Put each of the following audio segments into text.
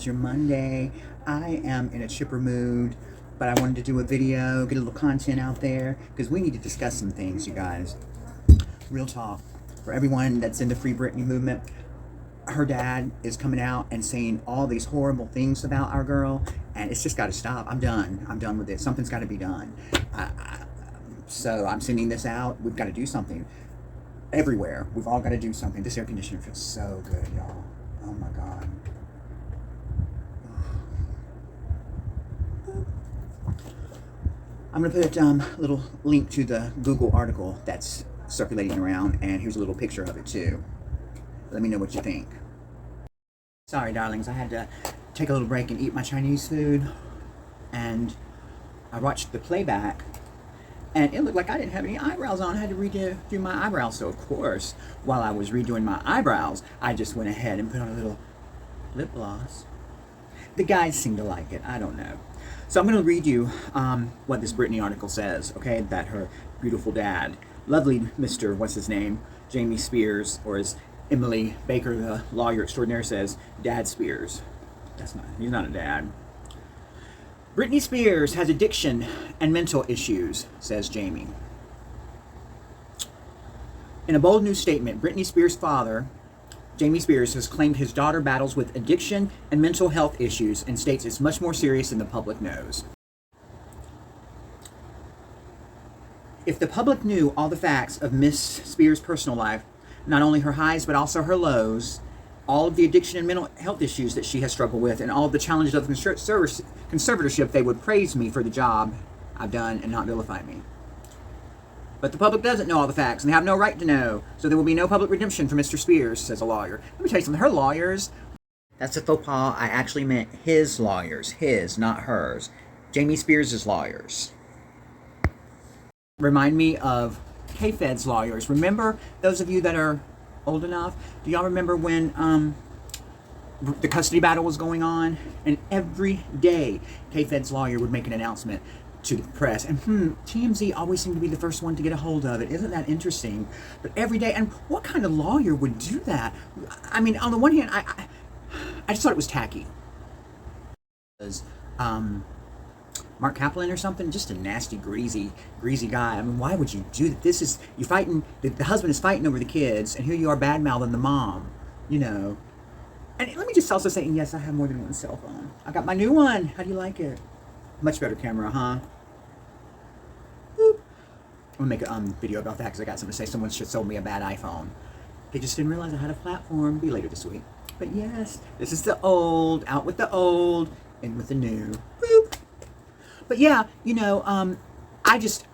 How's your Monday? I am in a chipper mood, but I wanted to do a video, get a little content out there, because we need to discuss some things, you guys. Real talk. For everyone that's in the Free Britney movement, her dad is coming out and saying all these horrible things about our girl, and it's just got to stop. I'm done. I'm done with it. Something's got to be done. So I'm sending this out. We've got to do something. Everywhere. We've all got to do something. This air conditioner feels so good, y'all. Oh my God. I'm going to put a little link to the Google article that's circulating around, and here's a little picture of it too. Let me know what you think. Sorry, darlings, I had to take a little break and eat my Chinese food, and I watched the playback, and it looked like I didn't have any eyebrows on. I had to redo my eyebrows. So, of course, while I was redoing my eyebrows, I just went ahead and put on a little lip gloss. The guys seem to like it. I don't know. So I'm going to read you what this Britney article says, okay? That her beautiful dad, lovely Mr. what's his name, Jamie Spears, or as Emily Baker, the lawyer extraordinaire, says, Dad Spears. He's not a dad. Britney Spears has addiction and mental issues, says Jamie. In a bold new statement, Britney Spears' father, Jamie Spears, has claimed his daughter battles with addiction and mental health issues and states it's much more serious than the public knows. If the public knew all the facts of Miss Spears' personal life, not only her highs but also her lows, all of the addiction and mental health issues that she has struggled with, and all of the challenges of conservatorship, they would praise me for the job I've done and not vilify me. But the public doesn't know all the facts, and they have no right to know, so there will be no public redemption for Mr. Spears, says a lawyer. Let me tell you something, her lawyers, that's a faux pas. I actually meant his lawyers, his, not hers. Jamie Spears' lawyers. Remind me of K-Fed's lawyers. Remember, those of you that are old enough, do y'all remember when the custody battle was going on? And every day, K-Fed's lawyer would make an announcement to the press, and TMZ always seemed to be the first one to get a hold of it. Isn't that interesting? But every day, and what kind of lawyer would do that? I mean, on the one hand, I just thought it was tacky. Because Mark Kaplan or something, just a nasty, greasy guy. I mean, why would you do that? This is, you're fighting, the husband is fighting over the kids, and here you are bad-mouthing the mom, you know. And let me just also say, and yes, I have more than one cell phone. I got my new one. How do you like it? Much better camera, huh? Boop. I'm gonna make a video about that because I got something to say. Someone should sold me a bad iPhone. They just didn't realize I had a platform. Be later this week. But yes, this is the old, out with the old, in with the new. Boop. But yeah, you know, I just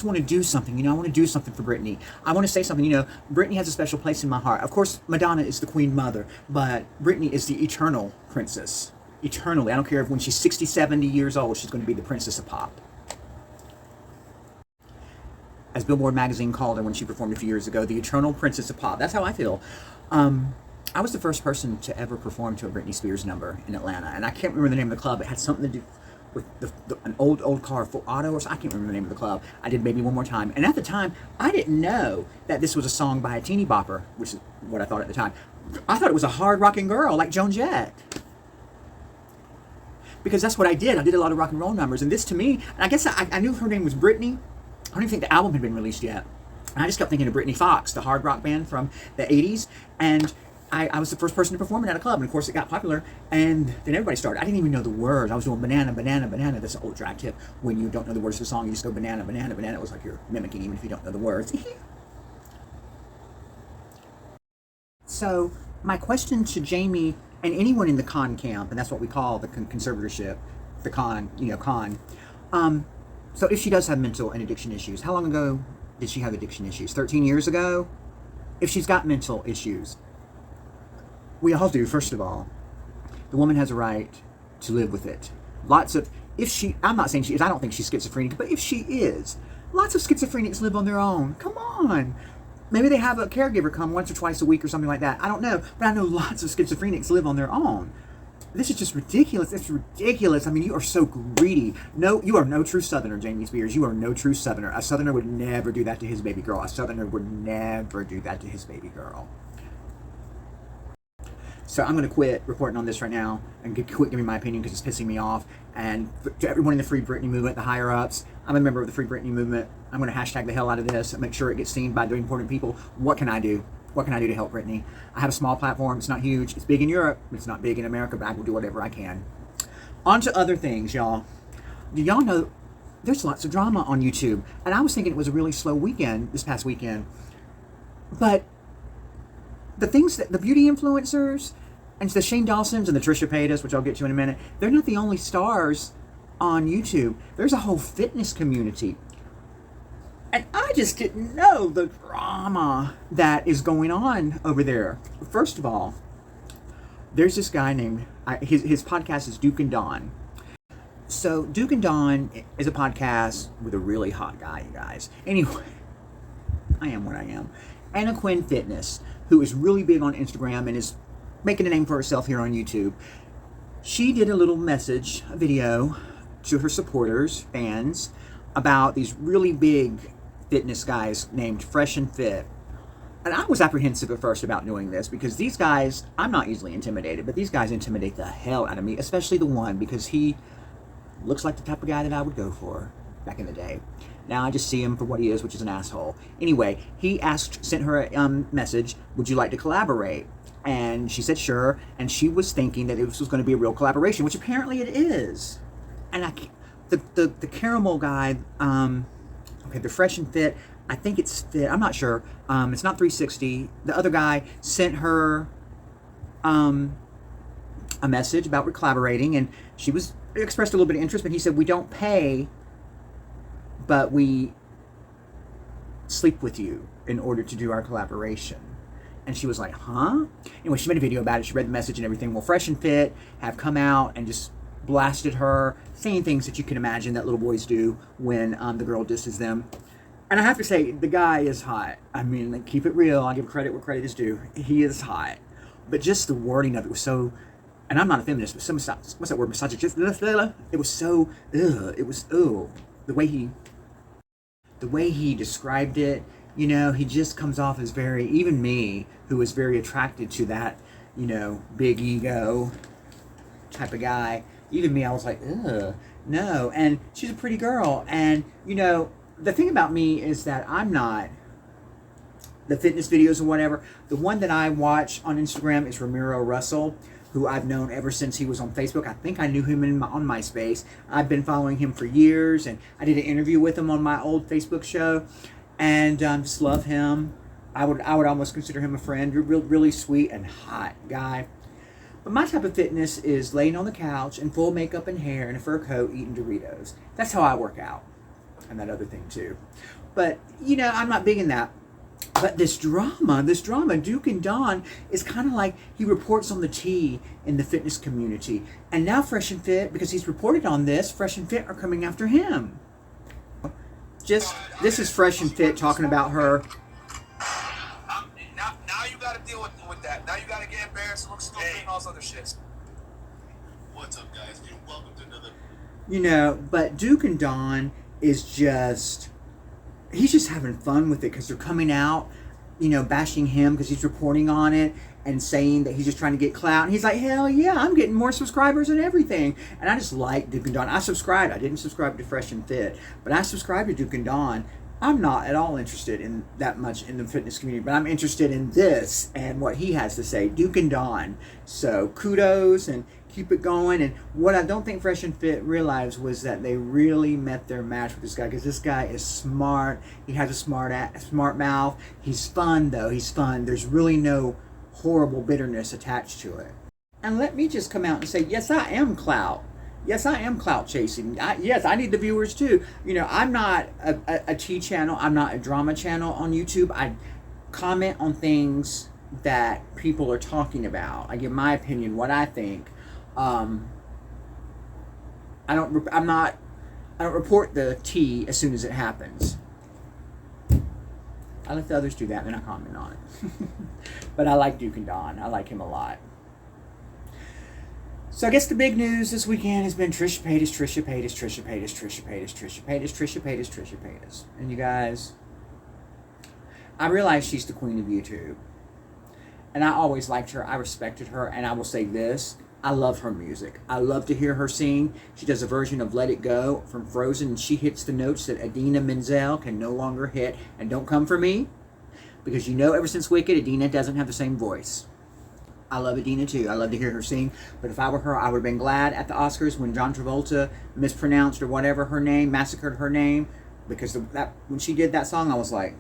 want to do something. You know, I want to do something for Britney. I want to say something. You know, Britney has a special place in my heart. Of course, Madonna is the Queen Mother, but Britney is the eternal princess. Eternally. I don't care if when she's 60, 70 years old, she's going to be the princess of pop. As Billboard magazine called her when she performed a few years ago, the eternal princess of pop. That's how I feel. I was the first person to ever perform to a Britney Spears number in Atlanta, and I can't remember the name of the club. It had something to do with an old car, Full Auto, or something. I can't remember the name of the club. I did Baby One More Time, and at the time, I didn't know that this was a song by a teeny bopper, which is what I thought at the time. I thought it was a hard rocking girl like Joan Jett. Because that's what I did. I did a lot of rock and roll numbers. And this to me, and I guess I knew her name was Britney. I don't even think the album had been released yet. And I just kept thinking of Britney Fox, the hard rock band from the 80s. And I was the first person to perform it at a club. And of course it got popular. And then everybody started. I didn't even know the words. I was doing banana, banana, banana. That's an old drag tip. When you don't know the words of the song, you just go banana, banana, banana. It was like you're mimicking even if you don't know the words. So my question to Jamie and anyone in the con camp, and that's what we call the conservatorship, the con, you know, con. So if she does have mental and addiction issues, how long ago did she have addiction issues? 13 years ago? If she's got mental issues, we all do, first of all. The woman has a right to live with it. I'm not saying she is, I don't think she's schizophrenic, but if she is, lots of schizophrenics live on their own. Come on. Maybe they have a caregiver come once or twice a week or something like that. I don't know. But I know lots of schizophrenics live on their own. This is just ridiculous. It's ridiculous. I mean, you are so greedy. No, you are no true Southerner, Jamie Spears. You are no true Southerner. A Southerner would never do that to his baby girl. A Southerner would never do that to his baby girl. So I'm going to quit reporting on this right now and quit giving my opinion because it's pissing me off. And to everyone in the Free Britney movement, the higher ups, I'm a member of the Free Britney movement. I'm going to hashtag the hell out of this and make sure it gets seen by the important people. What can I do? What can I do to help Britney? I have a small platform. It's not huge. It's big in Europe. It's not big in America, but I will do whatever I can. On to other things, y'all. Do y'all know there's lots of drama on YouTube? And I was thinking it was a really slow weekend, this past weekend. But the things that the beauty influencers and the Shane Dawsons and the Trisha Paytas, which I'll get to in a minute, they're not the only stars on YouTube. There's a whole fitness community. And I just didn't know the drama that is going on over there. First of all, there's this guy named, his podcast is Duke&Don. So Duke&Don is a podcast with a really hot guy, you guys. Anyway, I am what I am. Anna Quinn Fitness, who is really big on Instagram and is making a name for herself here on YouTube. She did a little message, a video to her supporters, fans, about these really big fitness guys named Fresh&Fit. And I was apprehensive at first about doing this because these guys, I'm not easily intimidated, but these guys intimidate the hell out of me, especially the one because he looks like the type of guy that I would go for back in the day. Now I just see him for what he is, which is an asshole. Anyway, he sent her a message, would you like to collaborate? And she said sure, and she was thinking that this was going to be a real collaboration, which apparently it is. And the caramel guy, okay, the Fresh&Fit, I think it's Fit, I'm not sure. It's not 360. The other guy sent her a message about collaborating, and she expressed a little bit of interest, but he said, we don't pay, but we sleep with you in order to do our collaboration. And she was like, huh? Anyway, she made a video about it. She read the message and everything. Well, Fresh&Fit have come out and just blasted her, saying things that you can imagine that little boys do when the girl disses them. And I have to say, the guy is hot. I mean, like, keep it real. I'll give credit where credit is due. He is hot. But just the wording of it was so, and I'm not a feminist, but some, what's that word, misogynist? It was so, it was, the way he described it, you know, he just comes off as very, even me, who is very attracted to that, you know, big ego type of guy, even me, I was like, no. And she's a pretty girl. And, you know, the thing about me is that I'm not the fitness videos or whatever. The one that I watch on Instagram is Ramiro Russell, who I've known ever since he was on Facebook. I think I knew him on MySpace. I've been following him for years, and I did an interview with him on my old Facebook show, and just love him. I would almost consider him a friend. Really sweet and hot guy. But my type of fitness is laying on the couch in full makeup and hair and a fur coat eating Doritos. That's how I work out. And that other thing too. But, you know, I'm not big in that. But this drama, Duke&Don is kind of like he reports on the tea in the fitness community. And now Fresh&Fit, because he's reported on this, Fresh&Fit are coming after him. This is Fresh&Fit talking about her. Now you got to deal with that. Now you got to get embarrassed, look stupid, and all this other shit. What's up, guys? Welcome to another. You know, but Duke&Don is just, he's just having fun with it because they're coming out, you know, bashing him because he's reporting on it and saying that he's just trying to get clout. And he's like, hell yeah, I'm getting more subscribers and everything. And I just like Duke&Don. I subscribed. I didn't subscribe to Fresh&Fit, but I subscribed to Duke&Don. I'm not at all interested in that much in the fitness community, but I'm interested in this and what he has to say, Duke&Don. So kudos and keep it going. And what I don't think Fresh&Fit realized was that they really met their match with this guy, because this guy is smart. He has a smart mouth. He's fun, though. He's fun. There's really no horrible bitterness attached to it. And let me just come out and say, yes, I am clout. Yes, I am clout chasing. Yes, I need the viewers too. You know, I'm not a tea channel. I'm not a drama channel on YouTube. I comment on things that people are talking about. I give my opinion, what I think. I don't report the tea as soon as it happens. I let the others do that and then I comment on it. But I like Duke&Don. I like him a lot. So I guess the big news this weekend has been Trisha Paytas. And you guys, I realize she's the queen of YouTube. And I always liked her. I respected her. And I will say this. I love her music. I love to hear her sing. She does a version of Let It Go from Frozen. And she hits the notes that Idina Menzel can no longer hit. And don't come for me. Because you know ever since Wicked, Idina doesn't have the same voice. I love Idina too. I love to hear her sing. But if I were her, I would have been glad at the Oscars when John Travolta mispronounced or whatever her name, massacred her name. Because when she did that song, I was like...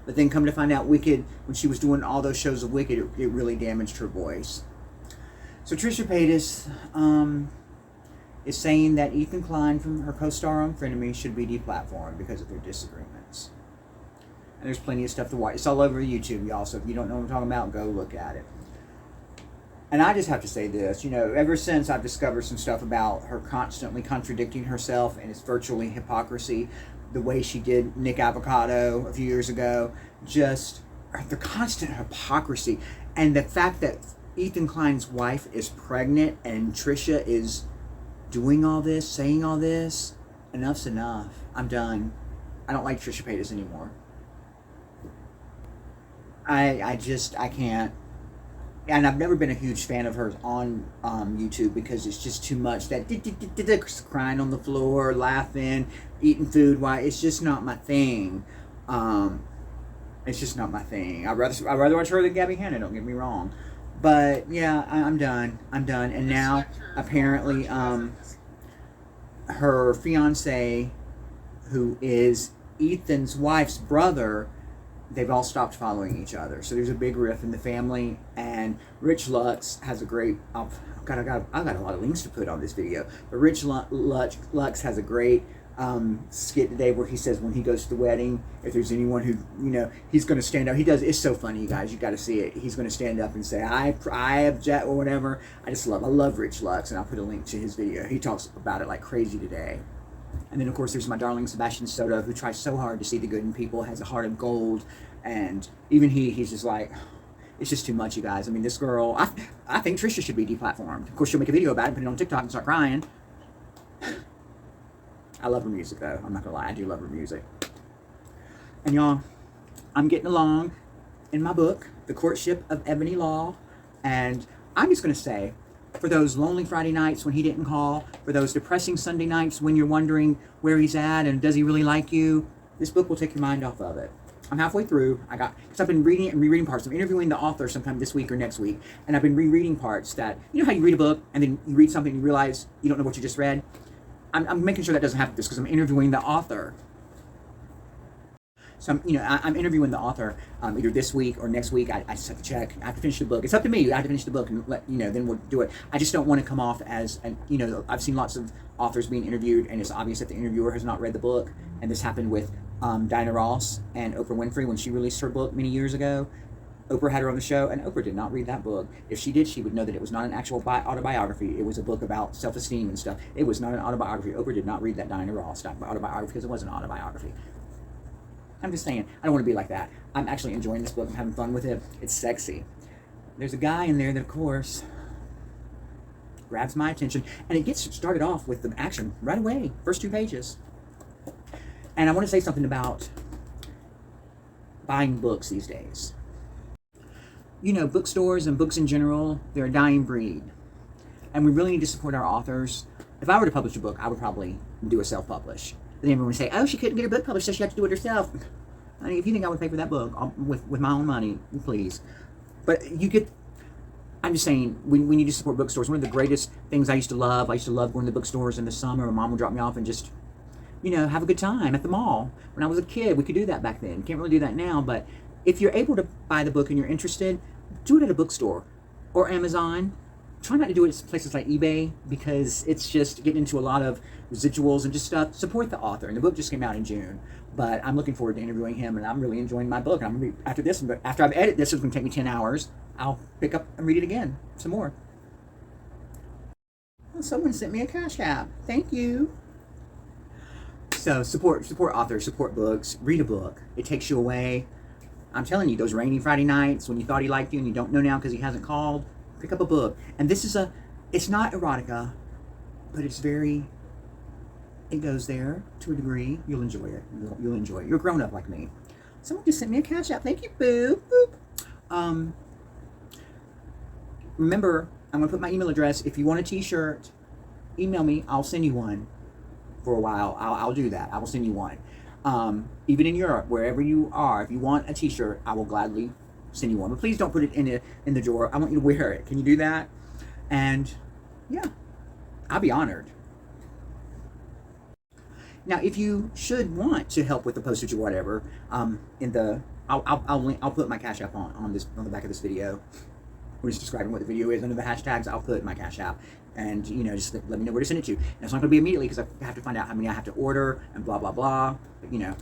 But then come to find out, Wicked, when she was doing all those shows of Wicked, it really damaged her voice. So Trisha Paytas is saying that Ethan Klein, from her co-star on Frenemies, should be deplatformed because of their disagreements. And there's plenty of stuff to watch. It's all over YouTube, y'all. So if you don't know what I'm talking about, go look at it. And I just have to say this, you know, ever since I've discovered some stuff about her constantly contradicting herself, and it's virtually hypocrisy, the way she did Nick Avocado a few years ago, just the constant hypocrisy. And the fact that Ethan Klein's wife is pregnant and Trisha is doing all this, saying all this, enough's enough. I'm done. I don't like Trisha Paytas anymore. I can't. And I've never been a huge fan of hers on YouTube because it's just too much. That crying on the floor, laughing, eating food. Why? It's just not my thing. It's just not my thing. I'd rather watch her than Gabby Hanna. Don't get me wrong, but yeah, I'm done. I'm done. And now apparently, her fiance, who is Ethan's wife's brother, they've all stopped following each other. So there's a big rift in the family. And Rich Lux has a great... I've got a lot of links to put on this video. But Rich Lux has a great skit today where he says when he goes to the wedding, if there's anyone who, you know, he's going to stand up. He does. It's so funny, you guys. You got to see it. He's going to stand up and say, I object, or whatever. I love Rich Lux. And I'll put a link to his video. He talks about it like crazy today. And then, of course, there's my darling Sebastian Soto, who tries so hard to see the good in people, has a heart of gold. And even he's just like, it's just too much, you guys. I mean, this girl, I think Trisha should be deplatformed. Of course, she'll make a video about it, put it on TikTok and start crying. I love her music, though. I'm not going to lie. I do love her music. And, y'all, I'm getting along in my book, The Courtship of Eboni Law. And I'm just going to say, for those lonely Friday nights when he didn't call, for those depressing Sunday nights when you're wondering where he's at and does he really like you, this book will take your mind off of it. I'm halfway through. Because I've been reading it and rereading parts. I'm interviewing the author sometime this week or next week, and I've been rereading parts that, you know how you read a book and then you read something and you realize you don't know what you just read? I'm making sure that doesn't happen because I'm interviewing the author. So I'm interviewing the author either this week or next week. I just have to check. I have to finish the book. It's up to me. I have to finish the book and then we'll do it. I just don't want to come off as I've seen lots of authors being interviewed and it's obvious that the interviewer has not read the book. And this happened with Diana Ross and Oprah Winfrey when she released her book many years ago. Oprah had her on the show, and Oprah did not read that book. If she did, she would know that it was not an actual autobiography. It was a book about self-esteem and stuff. It was not an autobiography. Oprah did not read that Diana Ross autobiography because it wasn't an autobiography. I'm just saying, I don't want to be like that. I'm actually enjoying this book. I'm having fun with it. It's sexy. There's a guy in there that, of course, grabs my attention, and it gets started off with the action right away. First 2 pages. And I want to say something about buying books these days. Bookstores and books in general, they're a dying breed. And we really need to support our authors. If I were to publish a book, I would probably do a self-publish. Then everyone would say, oh, she couldn't get her book published, so she had to do it herself. I mean, if you think I would pay for that book with my own money, please. But I'm just saying, we need to support bookstores. One of the greatest things I used to love going to bookstores in the summer. My mom would drop me off and just, have a good time at the mall. When I was a kid, we could do that back then. Can't really do that now, but if you're able to buy the book and you're interested, do it at a bookstore or Amazon. Try not to do it at places like eBay because it's just getting into a lot of residuals and just stuff. Support the author. And the book just came out in June, but I'm looking forward to interviewing him, and I'm really enjoying my book. And I'm gonna be, after I've edited this, it's going to take me 10 hours. I'll pick up and read it again, some more. Well, someone sent me a Cash App. Thank you. So support authors, support books, read a book. It takes you away. I'm telling you, those rainy Friday nights when you thought he liked you and you don't know now because he hasn't called, pick up a book. And this is it's not erotica, but it goes there to a degree. You'll enjoy it. You'll enjoy it. You're grown up like me. Someone just sent me a Cash App. Thank you, boo. Boop. remember, I'm going to put my email address. If you want a t-shirt, email me. I'll send you one for a while. I'll do that. I will send you one. Even in Europe, wherever you are, if you want a t-shirt, I will gladly send you one. But please don't put it in the drawer. I want you to wear it. Can you do that? And yeah, I'll be honored. Now, if you should want to help with the postage or whatever, I'll put my Cash App on the back of this video. We're just describing what the video is under the hashtags. I'll put my Cash App, and just let me know where to send it to. And it's not going to be immediately because I have to find out how many I have to order and blah blah blah. But,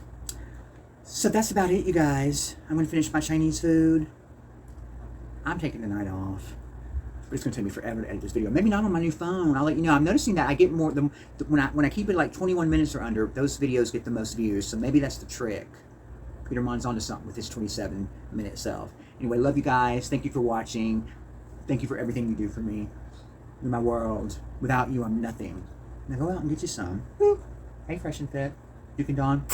so that's about it, you guys. I'm going to finish my Chinese food. I'm taking the night off. But it's going to take me forever to edit this video. Maybe not on my new phone. I'll let you know. I'm noticing that I get more when I keep it like 21 minutes or under. Those videos get the most views. So maybe that's the trick. Peter Mon's onto something with his 27-minute self. Anyway, love you guys. Thank you for watching. Thank you for everything you do for me. You're my world. Without you, I'm nothing. Now go out and get you some. Woo. Hey, Fresh and Fit. Duke&Don.